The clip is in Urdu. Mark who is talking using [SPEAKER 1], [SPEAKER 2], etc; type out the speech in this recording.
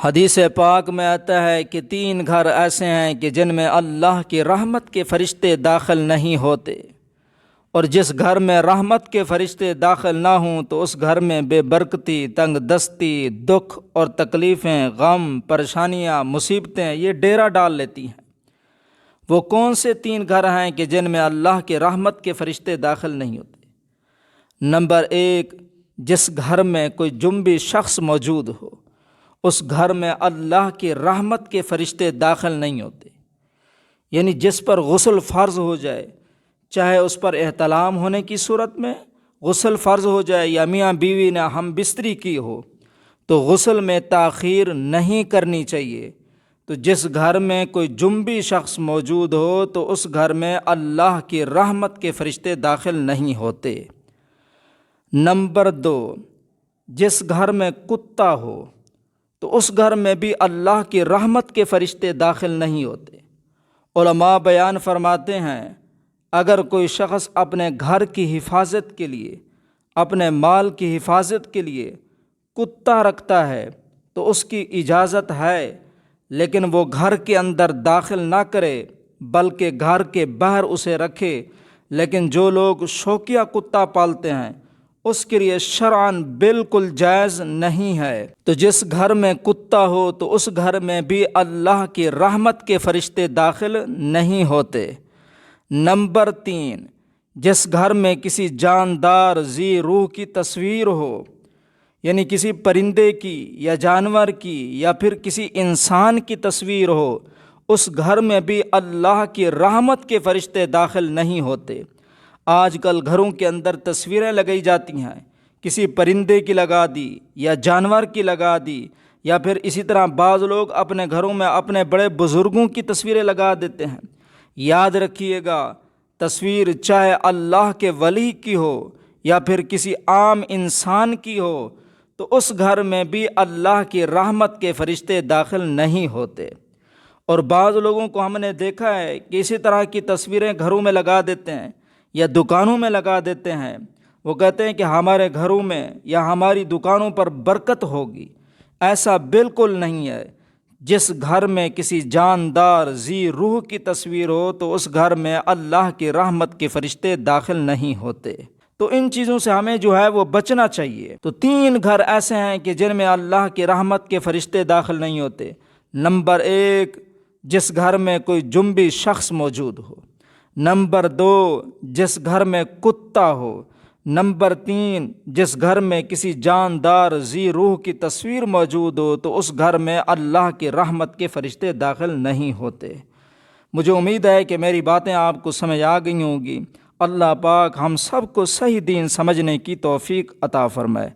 [SPEAKER 1] حدیث پاک میں آتا ہے کہ 3 گھر ایسے ہیں کہ جن میں اللہ کی رحمت کے فرشتے داخل نہیں ہوتے، اور جس گھر میں رحمت کے فرشتے داخل نہ ہوں تو اس گھر میں بے برکتی، تنگ دستی، دکھ اور تکلیفیں، غم، پریشانیاں، مصیبتیں یہ ڈیرا ڈال لیتی ہیں۔ وہ کون سے 3 گھر ہیں کہ جن میں اللہ کی رحمت کے فرشتے داخل نہیں ہوتے؟ نمبر 1، جس گھر میں کوئی جنبی شخص موجود ہو، اس گھر میں اللہ کی رحمت کے فرشتے داخل نہیں ہوتے۔ یعنی جس پر غسل فرض ہو جائے، چاہے اس پر احتلام ہونے کی صورت میں غسل فرض ہو جائے یا میاں بیوی نے ہم بستری کی ہو، تو غسل میں تاخیر نہیں کرنی چاہیے۔ تو جس گھر میں کوئی جنبی شخص موجود ہو تو اس گھر میں اللہ کی رحمت کے فرشتے داخل نہیں ہوتے۔ نمبر 2، جس گھر میں کتا ہو تو اس گھر میں بھی اللہ کی رحمت کے فرشتے داخل نہیں ہوتے۔ علماء بیان فرماتے ہیں، اگر کوئی شخص اپنے گھر کی حفاظت کے لیے، اپنے مال کی حفاظت کے لیے کتا رکھتا ہے تو اس کی اجازت ہے، لیکن وہ گھر کے اندر داخل نہ کرے بلکہ گھر کے باہر اسے رکھے۔ لیکن جو لوگ شوقیہ کتا پالتے ہیں اس کے لیے شرعاً بالکل جائز نہیں ہے۔ تو جس گھر میں کتا ہو تو اس گھر میں بھی اللہ کی رحمت کے فرشتے داخل نہیں ہوتے۔ نمبر 3، جس گھر میں کسی جاندار ذی روح کی تصویر ہو، یعنی کسی پرندے کی یا جانور کی یا پھر کسی انسان کی تصویر ہو، اس گھر میں بھی اللہ کی رحمت کے فرشتے داخل نہیں ہوتے۔ آج کل گھروں کے اندر تصویریں لگائی جاتی ہیں، کسی پرندے کی لگا دی یا جانور کی لگا دی، یا پھر اسی طرح بعض لوگ اپنے گھروں میں اپنے بڑے بزرگوں کی تصویریں لگا دیتے ہیں۔ یاد رکھیے گا، تصویر چاہے اللہ کے ولی کی ہو یا پھر کسی عام انسان کی ہو، تو اس گھر میں بھی اللہ کی رحمت کے فرشتے داخل نہیں ہوتے۔ اور بعض لوگوں کو ہم نے دیکھا ہے کہ اسی طرح کی تصویریں گھروں میں لگا دیتے ہیں یا دکانوں میں لگا دیتے ہیں۔ وہ کہتے ہیں کہ ہمارے گھروں میں یا ہماری دکانوں پر برکت ہوگی۔ ایسا بالکل نہیں ہے۔ جس گھر میں کسی جاندار ذی روح کی تصویر ہو تو اس گھر میں اللہ کی رحمت کے فرشتے داخل نہیں ہوتے۔ تو ان چیزوں سے ہمیں جو ہے وہ بچنا چاہیے۔ تو 3 گھر ایسے ہیں کہ جن میں اللہ کی رحمت کے فرشتے داخل نہیں ہوتے۔ نمبر 1، جس گھر میں کوئی جنبی شخص موجود ہو۔ نمبر 2، جس گھر میں کتا ہو۔ نمبر 3، جس گھر میں کسی جاندار ذی روح کی تصویر موجود ہو تو اس گھر میں اللہ کی رحمت کے فرشتے داخل نہیں ہوتے۔ مجھے امید ہے کہ میری باتیں آپ کو سمجھ آ گئی ہوں گی۔ اللہ پاک ہم سب کو صحیح دین سمجھنے کی توفیق عطا فرمائے۔